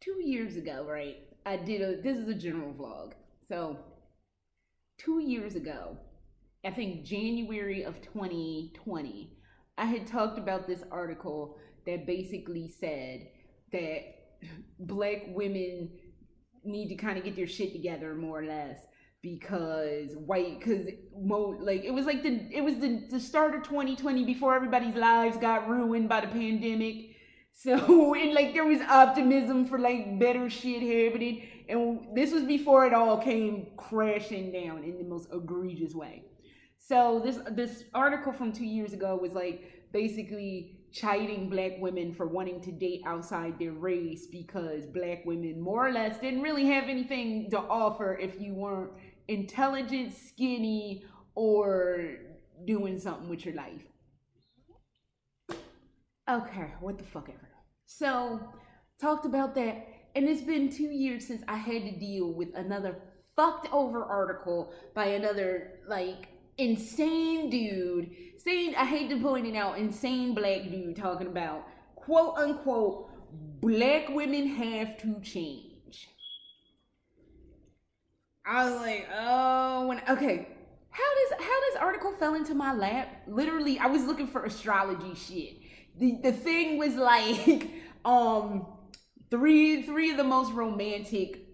2 years ago, right? This is a general vlog. So 2 years ago, I think January of 2020, I had talked about this article that basically said that black women need to kind of get their shit together more or less because it was like the start of 2020 before everybody's lives got ruined by the pandemic. So and like there was optimism for like better shit happening, and this was before it all came crashing down in the most egregious way. So this article from 2 years ago was like basically chiding black women for wanting to date outside their race because black women more or less didn't really have anything to offer if you weren't intelligent, skinny, or doing something with your life. Okay, what the fuck ever. So, talked about that, and it's been 2 years since I had to deal with another fucked over article by another like insane dude saying, I hate to point it out, insane black dude talking about quote unquote black women have to change. I was like, oh, okay. How this article fell into my lap? Literally, I was looking for astrology shit. The thing was like three of the most romantic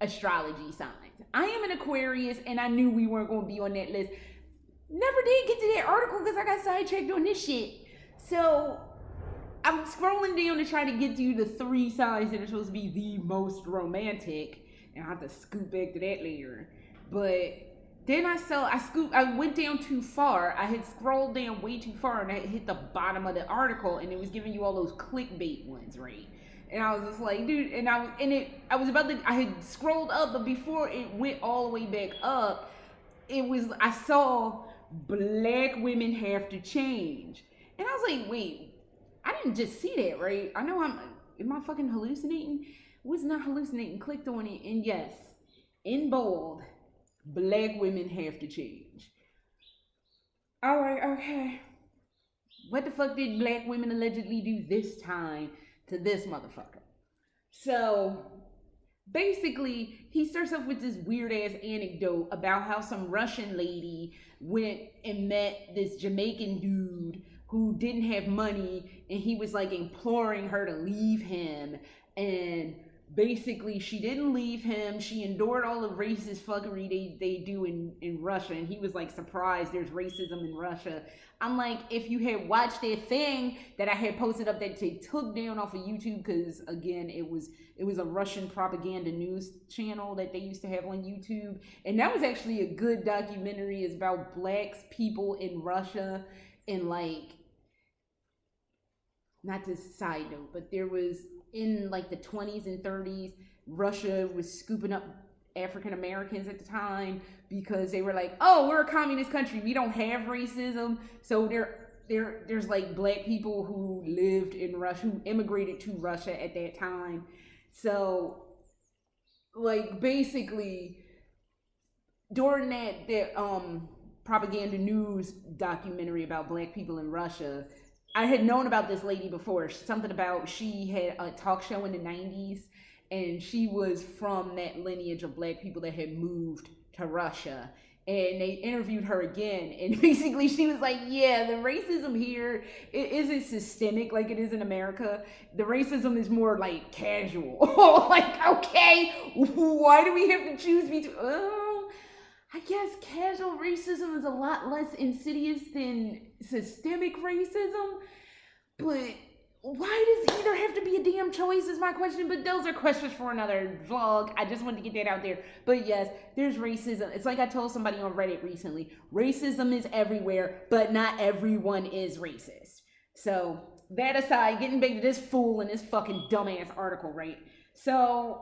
astrology signs. I am an Aquarius, and I knew we weren't going to be on that list. Never did get to that article because I got sidetracked on this shit. So I'm scrolling down to try to get to the three signs that are supposed to be the most romantic, and I have to scoop back to that later. But then I went down too far. I had scrolled down way too far, and I hit the bottom of the article, and it was giving you all those clickbait ones, right? And I was just like, dude, I had scrolled up, but before it went all the way back up, I saw black women have to change. And I was like, wait, I didn't just see that, right? Am I fucking hallucinating? Was not hallucinating, clicked on it, and yes, in bold, black women have to change. I was like, okay, what the fuck did black women allegedly do this time to this motherfucker? So basically, he starts off with this weird ass anecdote about how some Russian lady went and met this Jamaican dude who didn't have money, and he was like imploring her to leave him. And basically, she didn't leave him. She endured all the racist fuckery they do in Russia, and he was like surprised there's racism in Russia. I'm like, if you had watched that thing that I had posted up that they took down off of YouTube, because again, it was a Russian propaganda news channel that they used to have on YouTube, and that was actually a good documentary. It's about black people in Russia, and like, not to side note, but there was in like the 20s and 30s, Russia was scooping up African Americans at the time because they were like, oh, we're a communist country, we don't have racism. So there's like black people who lived in Russia, who immigrated to Russia at that time. So like basically during that propaganda news documentary about black people in Russia, I had known about this lady before. Something about she had a talk show in the 90s, and she was from that lineage of black people that had moved to Russia. And they interviewed her again, and basically she was like, yeah, the racism here, it isn't systemic like it is in America. The racism is more like casual. Like, okay, why do we have to choose between, I guess casual racism is a lot less insidious than systemic racism, but why does either have to be a damn choice is my question. But those are questions for another vlog. I just wanted to get that out there. But yes, there's racism. It's like I told somebody on Reddit recently, racism is everywhere, but not everyone is racist. So that aside, getting back to this fool and this fucking dumbass article, right? So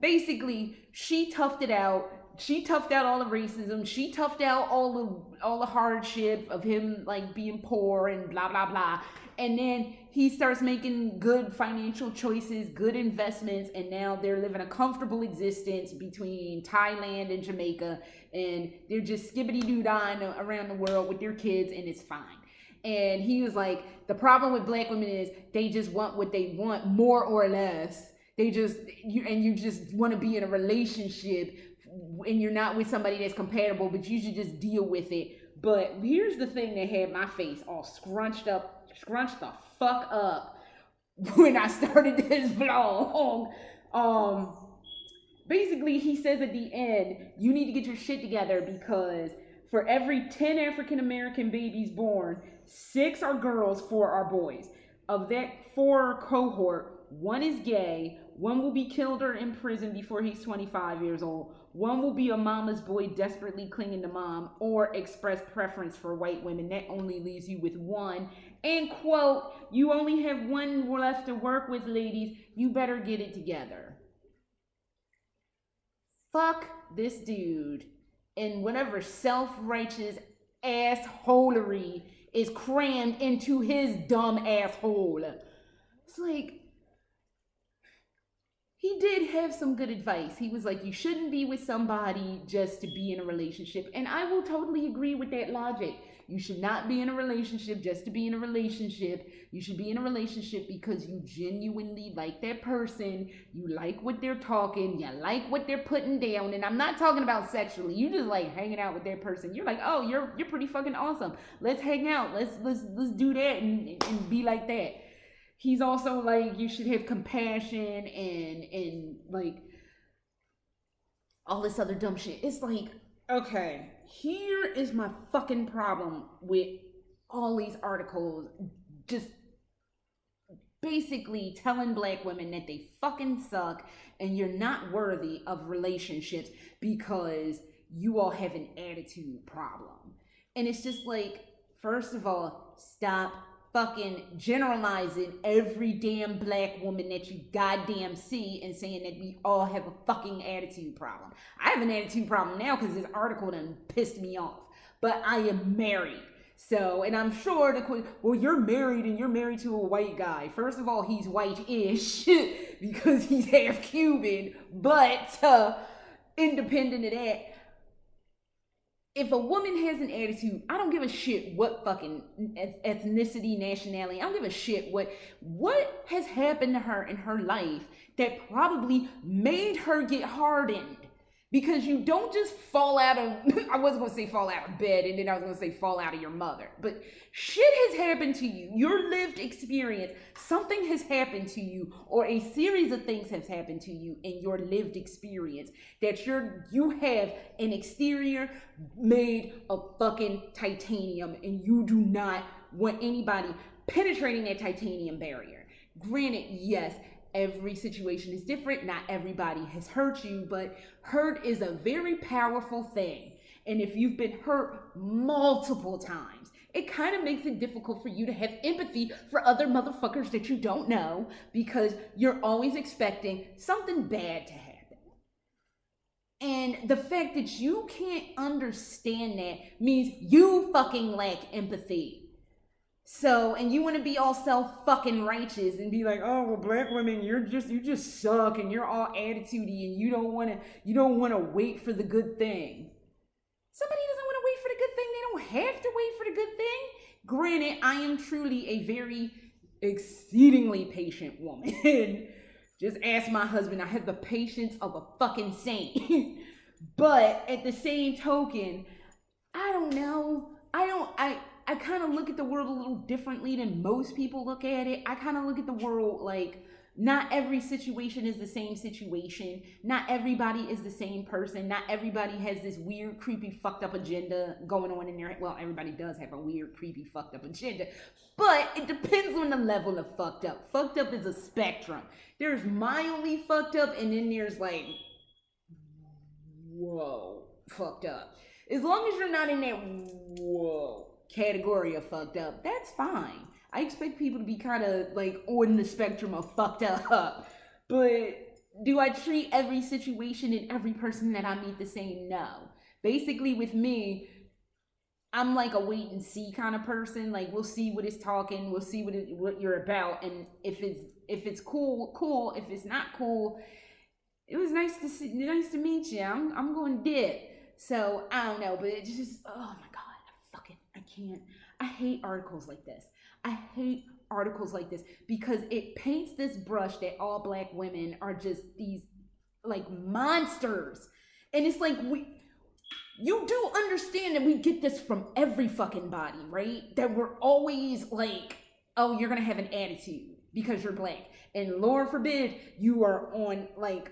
basically she toughed it out. She toughed out all the racism. She toughed out all the hardship of him like being poor and blah blah blah. And then he starts making good financial choices, good investments, and now they're living a comfortable existence between Thailand and Jamaica, and they're just skibbity-doo-dah around the world with their kids, and it's fine. And he was like, the problem with black women is they just want what they want more or less. You just want to be in a relationship and you're not with somebody that's compatible, but you should just deal with it. But here's the thing that had my face all scrunched the fuck up when I started this vlog. Basically, he says at the end, you need to get your shit together because for every 10 African American babies born, 6 are girls, 4 are boys. Of that 4 cohort, 1 is gay, 1 will be killed or imprisoned before he's 25 years old, 1 will be a mama's boy desperately clinging to mom or express preference for white women. That only leaves you with 1. And quote, you only have 1 left to work with, ladies. You better get it together. Fuck this dude and whatever self-righteous assholery is crammed into his dumb asshole. It's like, he did have some good advice. He was like, you shouldn't be with somebody just to be in a relationship. And I will totally agree with that logic. You should not be in a relationship just to be in a relationship. You should be in a relationship because you genuinely like that person. You like what they're talking. You like what they're putting down. And I'm not talking about sexually. You just like hanging out with that person. You're like, oh, you're pretty fucking awesome. Let's hang out. Let's do that and be like that. He's also like, you should have compassion and like all this other dumb shit. It's like, okay, here is my fucking problem with all these articles just basically telling black women that they fucking suck and you're not worthy of relationships because you all have an attitude problem. And it's just like, first of all, stop fucking generalizing every damn black woman that you goddamn see and saying that we all have a fucking attitude problem. I have an attitude problem now because this article done pissed me off. But I am married. So, and I'm sure well, you're married and you're married to a white guy. First of all, he's white-ish because he's half Cuban. But independent of that, if a woman has an attitude, I don't give a shit what fucking ethnicity, nationality, I don't give a shit what has happened to her in her life that probably made her get hardened. Because you don't just fall out of, I wasn't going to say fall out of bed, and then I was going to say fall out of your mother. But shit has happened to you. Your lived experience, something has happened to you, or a series of things has happened to you in your lived experience that you have an exterior made of fucking titanium, and you do not want anybody penetrating that titanium barrier. Granted, yes, every situation is different. Not everybody has hurt you, but hurt is a very powerful thing. And if you've been hurt multiple times, it kind of makes it difficult for you to have empathy for other motherfuckers that you don't know because you're always expecting something bad to happen. And the fact that you can't understand that means you fucking lack empathy. So, and you want to be all self-fucking righteous and be like, oh, well, black women, you just suck and you're all attitudey and you don't want to wait for the good thing. Somebody doesn't want to wait for the good thing. They don't have to wait for the good thing. Granted, I am truly a very exceedingly patient woman. Just ask my husband. I have the patience of a fucking saint. But at the same token, I don't know. I kind of look at the world a little differently than most people look at it. I kind of look at the world like not every situation is the same situation. Not everybody is the same person. Not everybody has this weird, creepy, fucked up agenda going on in their head. Well, everybody does have a weird, creepy, fucked up agenda. But it depends on the level of fucked up. Fucked up is a spectrum. There's mildly fucked up and then there's like, whoa, fucked up. As long as you're not in that whoa category of fucked up, that's fine. I expect people to be kind of like on the spectrum of fucked up. But do I treat every situation and every person that I meet the same? No. Basically with me, I'm like a wait and see kind of person. Like we'll see what it's talking, we'll see what you're about, and if it's cool. If it's not cool, it was nice to meet you. I'm going to dip. So I don't know, but it's just, oh my god. I hate articles like this. I hate articles like this because it paints this brush that all black women are just these like monsters. And it's like, you do understand that we get this from every fucking body, right? That we're always like, oh, you're gonna have an attitude because you're black. And Lord forbid you are on like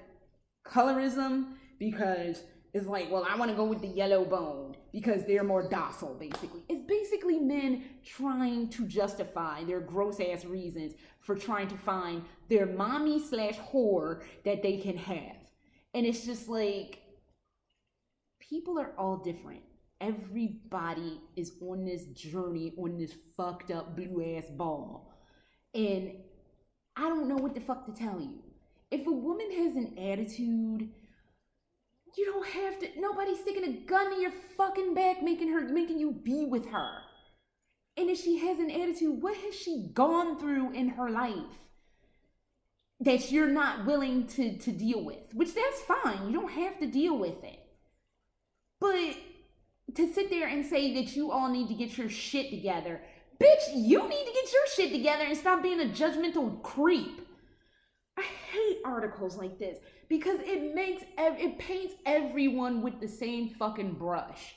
colorism because it's like, well, I want to go with the yellow bone because they're more docile, basically. It's basically men trying to justify their gross ass reasons for trying to find their mommy / whore that they can have. And it's just like, people are all different. Everybody is on this journey, on this fucked up blue ass ball. And I don't know what the fuck to tell you. If a woman has an attitude, you don't have to, nobody's sticking a gun to your fucking back making you be with her. And if she has an attitude, what has she gone through in her life that you're not willing to deal with? Which that's fine, you don't have to deal with it. But to sit there and say that you all need to get your shit together, bitch, you need to get your shit together and stop being a judgmental creep. I hate articles like this because it paints everyone with the same fucking brush.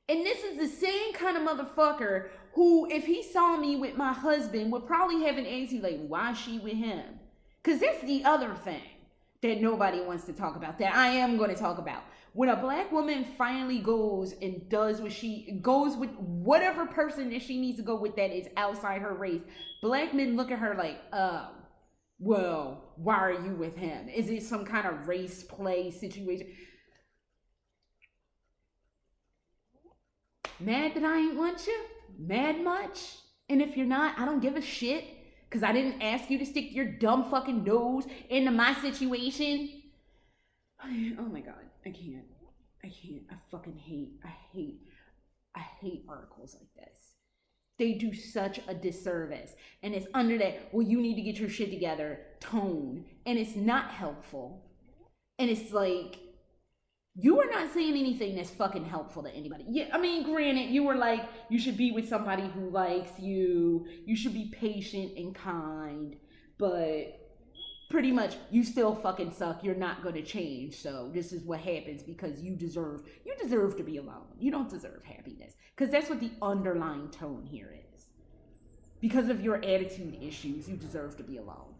And this is the same kind of motherfucker who, if he saw me with my husband, would probably have an attitude like, why is she with him? Because that's the other thing that nobody wants to talk about, that I am going to talk about. When a black woman finally goes and does what she goes with, whatever person that she needs to go with that is outside her race, black men look at her like, well, why are you with him? Is it some kind of race play situation? Mad that I ain't want you? Mad much? And if you're not, I don't give a shit because I didn't ask you to stick your dumb fucking nose into my situation. Oh my God, I can't. I hate articles like this. They do such a disservice. And it's under that, well, you need to get your shit together tone. And it's not helpful. And it's like, you are not saying anything that's fucking helpful to anybody. Yeah, I mean, granted, you were like, you should be with somebody who likes you. You should be patient and kind. But pretty much, you still fucking suck. You're not going to change. So this is what happens because you deserve to be alone. You don't deserve happiness. Because that's what the underlying tone here is. Because of your attitude issues, you deserve to be alone.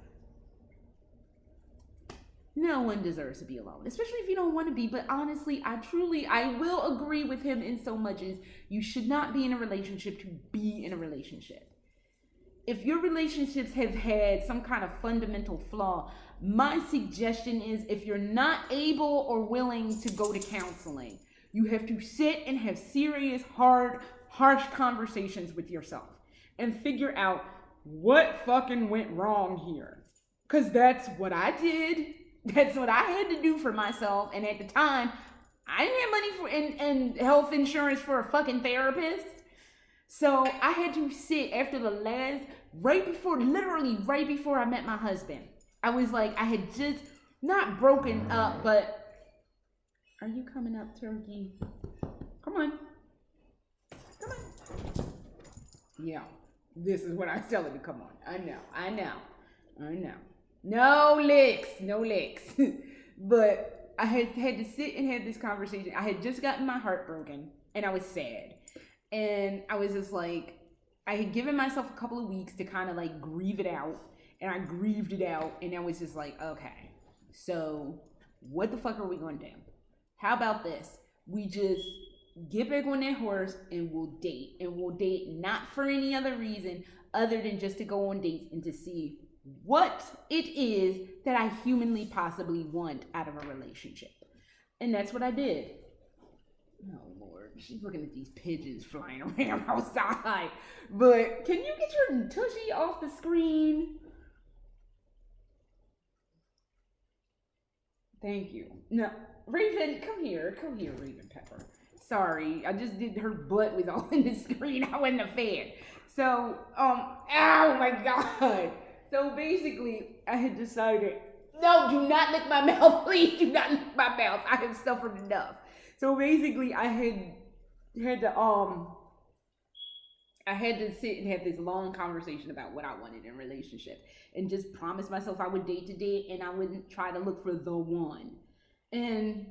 No one deserves to be alone, especially if you don't want to be. But honestly, I will agree with him in so much as you should not be in a relationship to be in a relationship. If your relationships have had some kind of fundamental flaw, my suggestion is if you're not able or willing to go to counseling, you have to sit and have serious, hard, harsh conversations with yourself and figure out what fucking went wrong here. Because that's what I did. That's what I had to do for myself. And at the time, I didn't have money for and health insurance for a fucking therapist. So I had to sit after literally right before I met my husband. I was like, I had just not broken up, but are you coming up, Turkey? Come on. Yeah, this is what I was telling you. Come on. I know. No licks. But I had to sit and have this conversation. I had just gotten my heart broken and I was sad. And I was just like, I had given myself a couple of weeks to kind of like grieve it out. And I grieved it out. And I was just like, okay, so what the fuck are we going to do? How about this? We just get back on that horse and we'll date. And we'll date not for any other reason other than just to go on dates and to see what it is that I humanly possibly want out of a relationship. And that's what I did. Oh, Lord. She's looking at these pigeons flying around outside. But can you get your tushy off the screen? Thank you. No, Raven, come here, Raven Pepper. Sorry, I just did, her butt was all in the screen. I wasn't a fan. So, oh my God. So basically, I had decided, no, do not lick my mouth, please. Do not lick my mouth. I have suffered enough. So basically, I had to I had to sit and have this long conversation about what I wanted in a relationship and just promise myself I would date to date and I wouldn't try to look for the one. And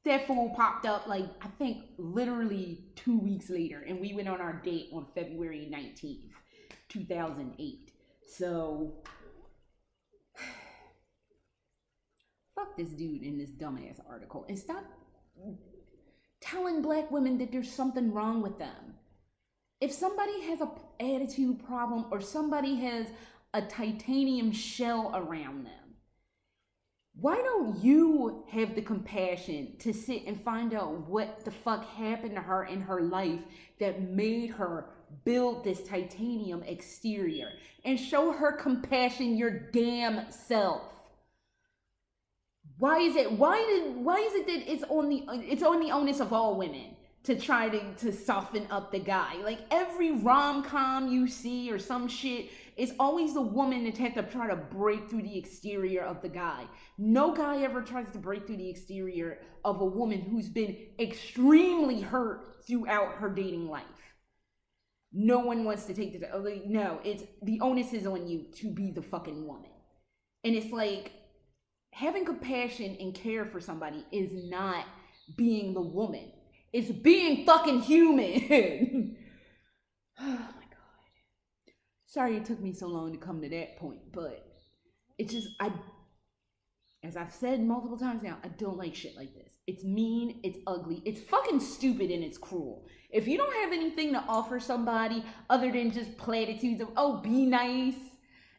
that fool popped up like I think literally 2 weeks later, and we went on our date on February 19th, 2008. So fuck this dude in this dumbass article and stop telling black women that there's something wrong with them. If somebody has an attitude problem or somebody has a titanium shell around them, why don't you have the compassion to sit and find out what the fuck happened to her in her life that made her build this titanium exterior and show her compassion your damn self? Why is it that it's on the onus of all women to try to soften up the guy? Like every rom-com you see or some shit, it's always the woman that has to try to break through the exterior of the guy. No guy ever tries to break through the exterior of a woman who's been extremely hurt throughout her dating life. No one wants to take no, it's the onus is on you to be the fucking woman. And it's like having compassion and care for somebody is not being the woman. It's being fucking human. Oh my God. Sorry it took me so long to come to that point, but it's just, as I've said multiple times now, I don't like shit like this. It's mean, it's ugly, it's fucking stupid, and it's cruel. If you don't have anything to offer somebody other than just platitudes of, oh, be nice,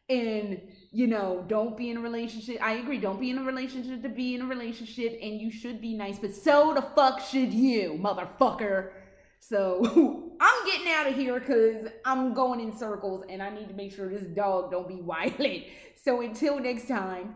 and, you know, don't be in a relationship. I agree, don't be in a relationship to be in a relationship, and you should be nice, but so the fuck should you, motherfucker. So, I'm getting out of here because I'm going in circles, and I need to make sure this dog don't be wilding. So, until next time.